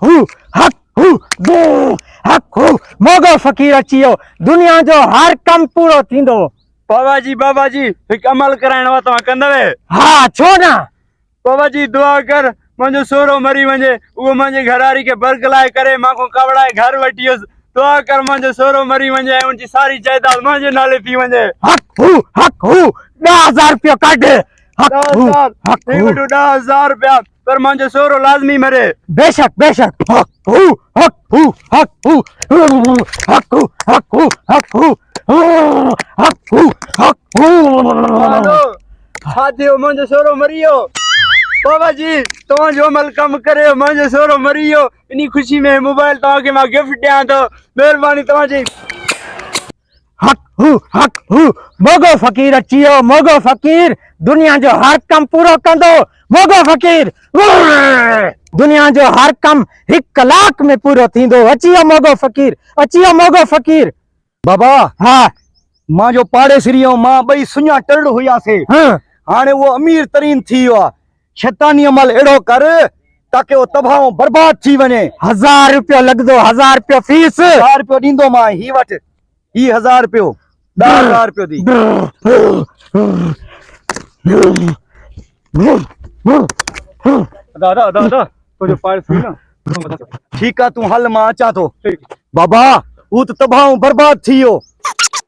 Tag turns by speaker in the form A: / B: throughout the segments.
A: हक हू दो हक हू मोगो फकीर अचियो दुनिया जो हर कम पूरो थींदो।
B: बाबा जी एक अमल कराइण वा तव्हां कंदव?
A: हाँ छो ना।
B: बाबा जी दुआ कर मुंहिंजो सोरो मरी वञे, उहो मुंहिंजी घरवारी खे बरगलाए करे मांखो कवड़ाए घर वठी वियुसि। दुआ कर मुंहिंजो सोरो मरी वञे ऐं उनजी सारी जायदाद मुंहिंजे नाले थी वञे।
A: हक हू 10,000 रुपया कढ। हक हू
B: 10,000 रुपया पर मुंहिंजो सोरो लाज़मी मरे।
A: बेशक बेशक हक हू हक हू हक हू हक हू हक हू हक हू हक हू हक हू
B: हादियो मुंहिंजो सोरो मरी वियो। बाबा जी तव्हांजो अमल कम करे मुंहिंजो सोरो मरी वियो। इन खुशी में मोबाइल तव्हांखे मां गिफ्ट ॾियां थो। महिरबानी तव्हांजी।
A: हक हू मोगो फकीर अचियो। मोगो फकीर दुनिया जो हर कम पूरो कंदो। मोगो फकीर दुनिया जो हर कम 1 कलाक में पूरो थींदो। अचियो मोगो फकीर अचियो मोगो फकीर।
C: बाबा
A: हाँ
C: मां जो पाड़ेसरी ऐं मां ॿई सुञा टड़ हुयासीं। हाणे वो अमीर तरीन थी वियो आहे। शैतानी अमल अहिड़ो कर ताकि वो तबाह बर्बाद थी वञे।
A: 1000 रुपया लगदो। 1000 रुपया फीस।
C: 1000 रुपयो ॾींदो मां। ही वठ ही 1000 रुपयो 10,000 रुपयो दी।
B: दादा तो जो पाड़ेसरी ना
C: ठीक है तू हल मां अचां थो। बाबा हू त तबाह बर्बाद थी वियो।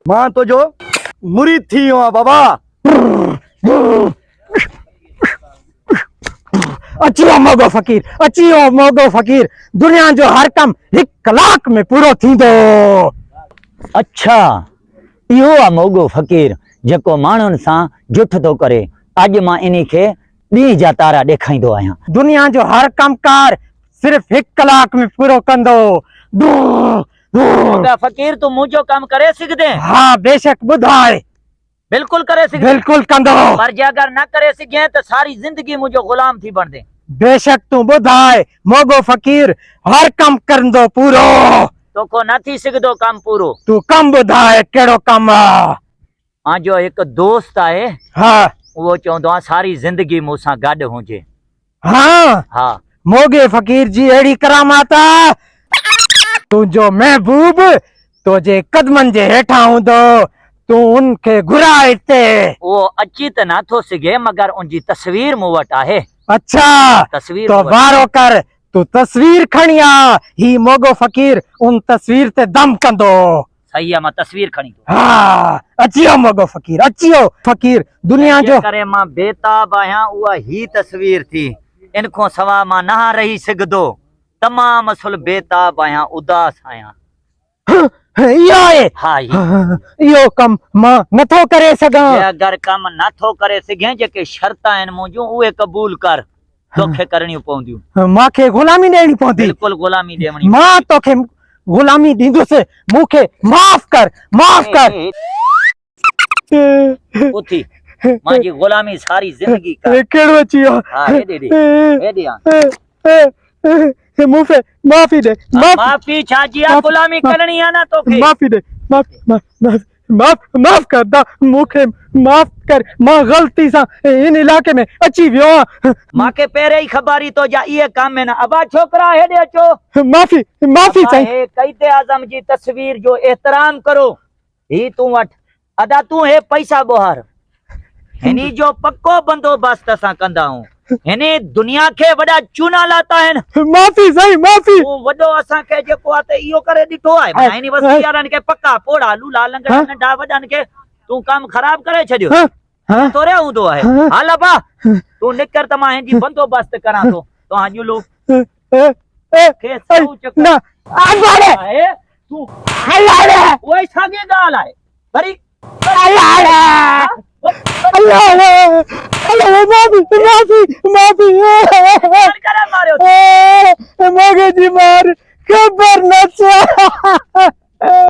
C: मां तो जो मुरीद थी वियो आहियां बाबा।
A: अचियो मोगो फकीर अचियो मोगो फकीर दुनिया जो हर कम 1 कलाक में पूरो थींदो।
D: अच्छा इहो आहे मोगो फ़कीर जेको माण्हुनि सां जुठ थो करे। अॼु मां इन खे ॾींहं जा तारा ॾेखारींदो आहियां।
A: दुनिया जो हर कमकार सिर्फ 1 कलाक में पूरो कंदो।
D: मोगा फ़कीर तू मुंहिंजो कम करे सघंदे?
A: हाँ बेशक ॿुधाए।
D: बिल्कुल करे सघंदे?
A: बिल्कुल कंदो।
D: पर जे अगर न करे सघे तो सारी जिंदगी मुंहिंजो गुलाम थी बणदे।
A: बेशक तू ॿुधाए। मोगो फकीर हर कम करंदो पूरो।
D: तोखो न थी सघंदो कम पूरो।
A: तू कम ॿुधाए कहिड़ो कम आहे?
D: मुंहिंजो हिकु दोस्त आहे।
A: हाँ
D: उहो चवंदो आहे सारी जिंदगी मूंसां गॾु हुजे।
A: हाँ
D: हाँ
A: मोगे फकीर जी अहिड़ी करामात आहे। तुंहिंजो महबूब तुंहिंजे कदमनि जे हेठां हूंदो। तू उनखे घुराए हिते।
D: उहो अची त नथो सघे मगर उनजी तस्वीर मूं वटि आहे।
A: अच्छा
D: तस्वीर
A: तो वारो कर तू तस्वीर खणी आ। ही मोगो फकीर उन तस्वीर ते दम कंदो।
D: सही आहे मां तस्वीर खणी तो।
A: हाँ अचियो मोगो फकीर अचियो फकीर दुनिया जो
D: करे मां बेताब आहियां उहा ही तस्वीर थी। इनखो सवा मां न रही सघंदो। तमाम असुल बेताब आहियां उदास आहियां।
A: इहो आहे।
D: हाँ
A: इहो कम मां नथो करे सघां।
D: अगर कम नथो करे सघे जेके शर्त आहिनि मुंहिंजूं उहे कबूल कर। तोखे करणियूं पवंदियूं।
A: मांखे गुलामी ॾियणी पवंदी।
D: बिल्कुल गुलामी ॾियणी।
A: मां तोखे गुलामी ॾींदुसि। मूंखे माफ़ कर माफ़ कर।
D: उथी मुंहिंजी गुलामी सारी जिंदगी कर।
A: कहिड़ो अची वियो?
D: हाँ हेॾे आ।
A: मूंखे माफ़ी दे।
D: माफ़ी छाजी आहे? गुलामी करणी आहे न तोखे।
A: माफ़ी दे। माफ़ कर दा मूंखे माफ़ कर। मां ग़लती सां इन इलाके में अची वियो आहियां।
D: मांखे पहिरें ई ख़बर तो जा इहे कम आहिनि। अबा छोकरा हेॾे अचो।
A: माफ़ी साईं।
D: हे क़ाइदे आज़म जी तस्वीर जो एहतराम करो। ही तूं वठ अदा तूं हे पैसा बोहार। हिनी जो पक्को बंदोबस्त असां कंदा आहियूं। हिने दुनिया के वॾा चूना लाता आहिनि।
A: माफ़ी साईं माफ़ी।
D: तूं वॾो असांखे जेको आहे त इहो करे ॾिठो आहे। हिनी बस्ती वारनि खे पक्का पोड़ा लूला लंगड़ा नंढा वॾनि खे तूं कम ख़राब करे छॾियो। तोरे हूंदो आहे। हल अबा तूं निकर त मां हिनजी बंदोबस्त करां थो। तव्हां जुलू खे सऊ चकर
A: न
D: आहे। तूं उहा साॻी ॻाल्हि आहे। वरी
A: माफ़ी जी मार खबर न